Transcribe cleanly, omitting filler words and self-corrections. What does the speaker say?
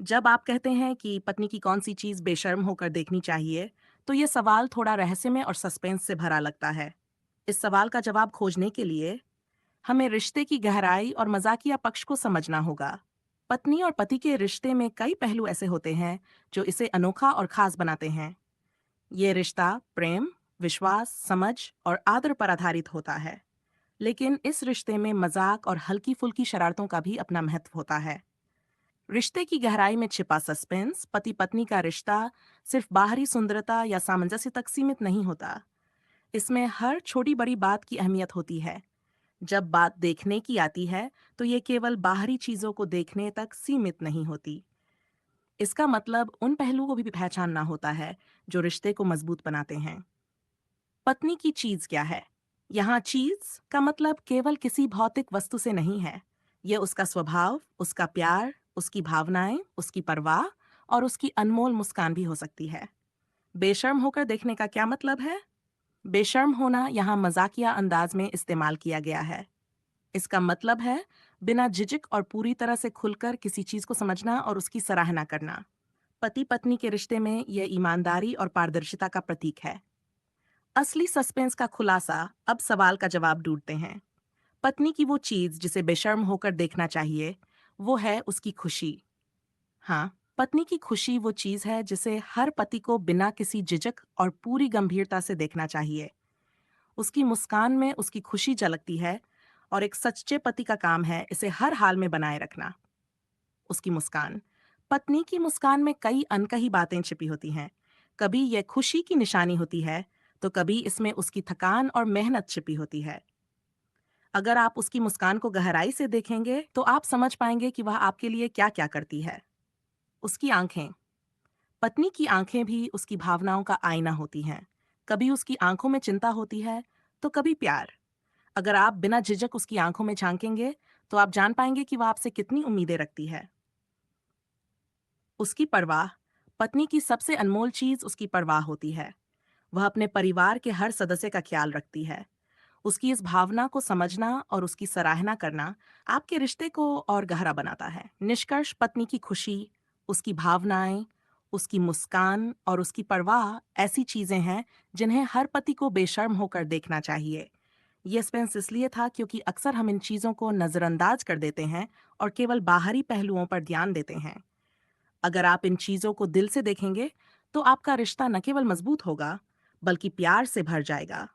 जब आप कहते हैं कि पत्नी की कौन सी चीज बेशर्म होकर देखनी चाहिए, तो ये सवाल थोड़ा रहस्यमय और सस्पेंस से भरा लगता है। इस सवाल का जवाब खोजने के लिए हमें रिश्ते की गहराई और मजाकिया पक्ष को समझना होगा। पत्नी और पति के रिश्ते में कई पहलू ऐसे होते हैं जो इसे अनोखा और खास बनाते हैं। ये रिश्ता प्रेम, विश्वास, समझ और आदर पर आधारित होता है। लेकिन इस रिश्ते में मजाक और हल्की फुल्की शरारतों का भी अपना महत्व होता है। रिश्ते की गहराई में छिपा सस्पेंस, पति पत्नी का रिश्ता सिर्फ बाहरी सुंदरता या सामंजस्य तक सीमित नहीं होता। इसमें हर छोटी बड़ी बात की अहमियत होती है। जब बात देखने की आती है, तो ये केवल बाहरी चीजों को देखने तक सीमित नहीं होती। इसका मतलब उन पहलुओं को भी पहचानना होता है जो रिश्ते को मजबूत बनाते हैं। पत्नी की चीज क्या है? यहाँ चीज का मतलब केवल किसी भौतिक वस्तु से नहीं है। ये उसका स्वभाव, उसका प्यार, उसकी भावनाएं, उसकी परवाह और उसकी अनमोल मुस्कान भी हो सकती है। बेशर्म होकर देखने का क्या मतलब है? बेशर्म होना यहाँ मजाकिया अंदाज में इस्तेमाल किया गया है। इसका मतलब है बिना झिझक और पूरी तरह से खुलकर किसी चीज को समझना और उसकी सराहना करना। पति पत्नी के रिश्ते में यह ईमानदारी और पारदर्शिता का प्रतीक है। असली सस्पेंस का खुलासा अब सवाल का जवाब ढूंढते हैं। पत्नी की वो चीज जिसे बेशर्म होकर देखना चाहिए, वो है उसकी खुशी। हाँ, पत्नी की खुशी वो चीज है जिसे हर पति को बिना किसी झिझक और पूरी गंभीरता से देखना चाहिए। उसकी मुस्कान में उसकी खुशी झलकती है और एक सच्चे पति का काम है इसे हर हाल में बनाए रखना। उसकी मुस्कान, पत्नी की मुस्कान में कई अनकही बातें छिपी होती हैं। कभी यह खुशी की निशानी होती है, तो कभी इसमें उसकी थकान और मेहनत छिपी होती है। अगर आप उसकी मुस्कान को गहराई से देखेंगे, तो आप समझ पाएंगे कि वह आपके लिए क्या-क्या करती है। उसकी आंखें, पत्नी की आंखें भी उसकी भावनाओं का आईना होती हैं। कभी उसकी आंखों में चिंता होती है, तो कभी प्यार। अगर आप बिना झिझक उसकी आंखों में झांकेंगे, तो आप जान पाएंगे कि वह आपसे कितनी उम्मीदें रखती है। उसकी परवाह, पत्नी की सबसे अनमोल चीज उसकी परवाह होती है। वह अपने परिवार के हर सदस्य का ख्याल रखती है। उसकी इस भावना को समझना और उसकी सराहना करना आपके रिश्ते को और गहरा बनाता है। निष्कर्ष, पत्नी की खुशी, उसकी भावनाएं, उसकी मुस्कान और उसकी परवाह ऐसी चीजें हैं जिन्हें हर पति को बेशर्म होकर देखना चाहिए। ये स्पेंस इसलिए था क्योंकि अक्सर हम इन चीजों को नजरअंदाज कर देते हैं और केवल बाहरी पहलुओं पर ध्यान देते हैं। अगर आप इन चीजों को दिल से देखेंगे, तो आपका रिश्ता न केवल मजबूत होगा, बल्कि प्यार से भर जाएगा।